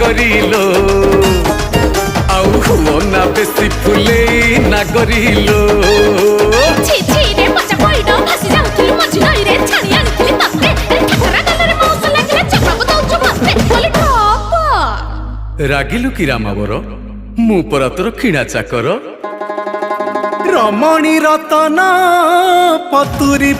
करिलो आउ हुओ ना बेसी फुले ना करिलो ছি ছি রে মজা কইড ভাসি যাউଥିଲୁ মজি নই রে ছানি আনিଥିଲି ততে ঠাকরা গালরে মৌস লাগিলে চকরাব দউଛୁ মতে বলি ঠপ रागिलु कि रामावर मु परा तोर किणा चाकर रमणी रतन पतुरी